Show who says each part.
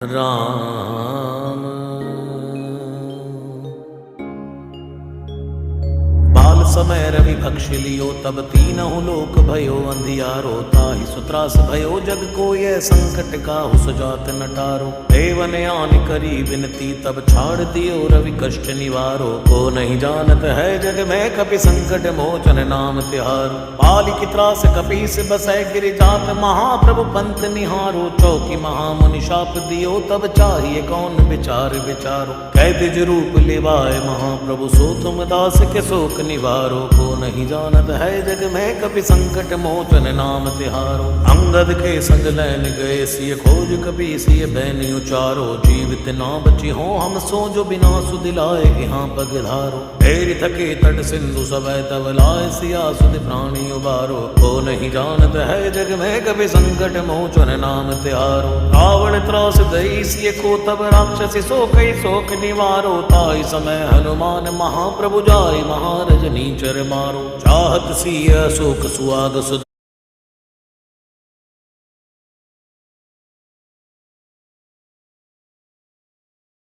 Speaker 1: राम। बाल समय रवि भक्ष लियो, तब तीनहु लोक भयो अंधियारो। ताहि सुत्रास भयो जग को यह संकट काहु सुजात न टारो। देवन आन करी विनती, तब छाड़ दियो रवि कष्ट निवारो। को नहीं जानत है जग में कपि संकट मोचन नाम तिहारो। बाल की त्रास कपीस बसै गिर जात, महाप्रभु पंथ निहारो। चौकी महामुनि शाप दियो, तब चाहिए कौन विचार विचारो। कैदिज रूप लिवाए महाप्रभु, सो तुम दास के शोक निवारो। को नहीं जानत है जग में कपि संकट मोचन नाम तिहारो। अंगद के संग लैन गए सिय खोज, कपि सिय बैनि उचारो। जीवित ना बची हो हम सो, जो बिना सुदिलाए यहाँ पगधारो। ढेर थके तट सिंधु सवै, तब लाए सिया सुध प्राणी उबारो। को नहीं जानत है जग में कपि संकट मोचन नाम तिहारो। रावण त्रास दई सिय को, तब राक्षसी सो कई शोक निवारो। ताई समय हनुमान महाप्रभु जाय, महारज नीचर मारो। चाहत सिय अशोक सुआग सुध,